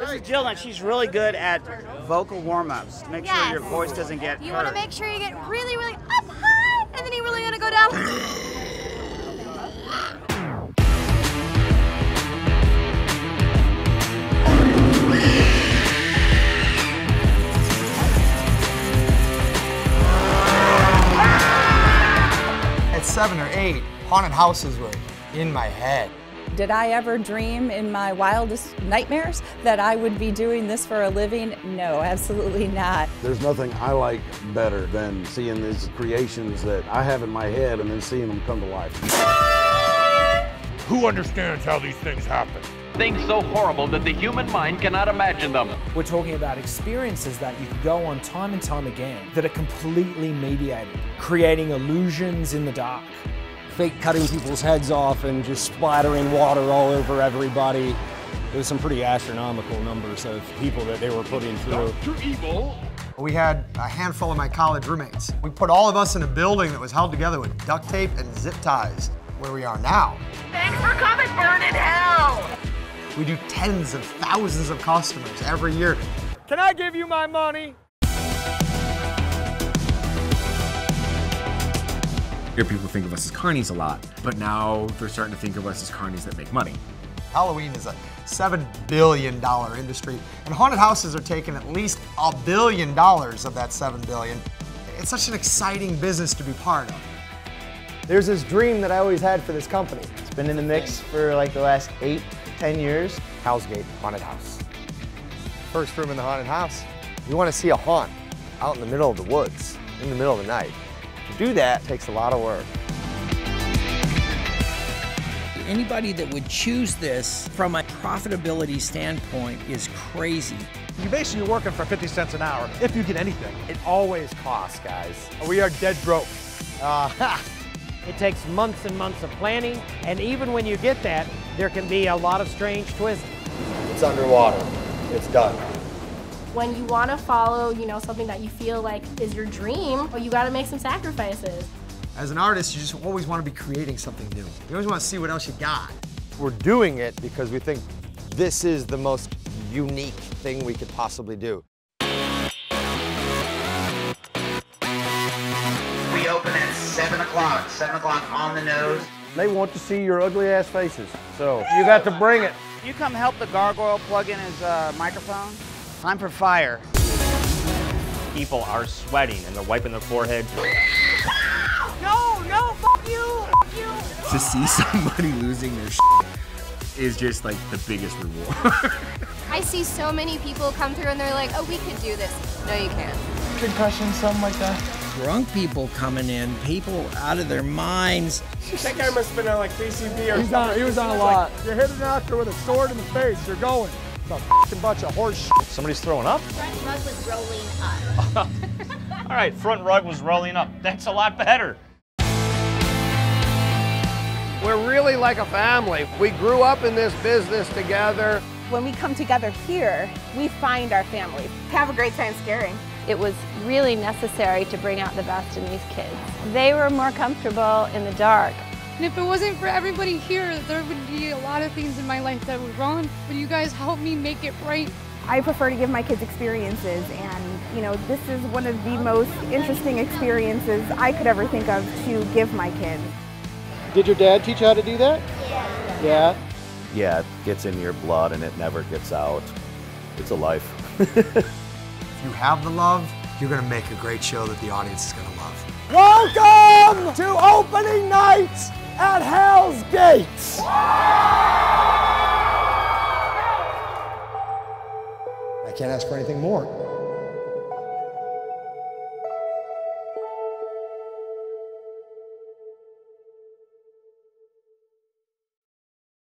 This is Jill, and she's really good at vocal warm-ups. Make sure your voice doesn't get You hurt. want to make sure you get really, really up high, and then you really want to go down. At 7 or 8, haunted houses were in my head. Did I ever dream in my wildest nightmares that I would be doing this for a living? No, absolutely not. There's nothing I like better than seeing these creations that I have in my head and then seeing them come to life. Who understands how these things happen? Things so horrible that the human mind cannot imagine them. We're talking about experiences that you can go on time and time again that are completely mediated, creating illusions in the dark. Fake cutting people's heads off and just splattering water all over everybody. It was some pretty astronomical numbers of people that they were putting through. Dr. Evil. We had a handful of my college roommates. We put all of us in a building that was held together with duct tape and zip ties. Where we are now. Thanks for coming, burn in hell! We do tens of thousands of customers every year. Can I give you my money? Here people think of us as carnies a lot, but now they're starting to think of us as carnies that make money. Halloween is a $7 billion industry, and haunted houses are taking at least $1 billion of that $7 billion. It's such an exciting business to be part of. There's this dream that I always had for this company. It's been in the mix for like the last 8 to 10 years. Hell's Gate Haunted House. First room in the haunted house. You want to see a haunt out in the middle of the woods, in the middle of the night. To do that takes a lot of work. Anybody that would choose this from a profitability standpoint is crazy. You're basically working for 50 cents an hour, if you get anything. It always costs, guys. We are dead broke. It takes months and months of planning, and even when you get that, there can be a lot of strange twists. It's underwater. It's done. When you want to follow, something that you feel like is your dream, you got to make some sacrifices. As an artist, you just always want to be creating something new. You always want to see what else you got. We're doing it because we think this is the most unique thing we could possibly do. We open at 7 o'clock, 7 o'clock on the nose. They want to see your ugly ass faces, so you got to bring it. You come help the gargoyle plug in his microphone? Time for fire. People are sweating and they're wiping their forehead. No, fuck you! Fuck you! To see somebody losing their shit is just like the biggest reward. I see so many people come through and they're like, oh, we could do this. No, you can't. Concussion, something like that. Drunk people coming in, people out of their minds. That guy must have been on like PCP or something. He was on a lot. You're hitting an actor with a sword in the face. You're going. It's a fucking bunch of horse shit. Somebody's throwing up? Front rug was rolling up. All right, front rug was rolling up. That's a lot better. We're really like a family. We grew up in this business together. When we come together here, we find our family. Have a great time scaring. It was really necessary to bring out the best in these kids. They were more comfortable in the dark. And if it wasn't for everybody here, there would be a lot of things in my life that were wrong, but you guys helped me make it right. I prefer to give my kids experiences, and this is one of the most interesting experiences I could ever think of to give my kids. Did your dad teach you how to do that? Yeah. Yeah, it gets in your blood and it never gets out. It's a life. If you have the love, you're going to make a great show that the audience is going to love. Welcome to opening night at Hell's Gates. I can't ask for anything more.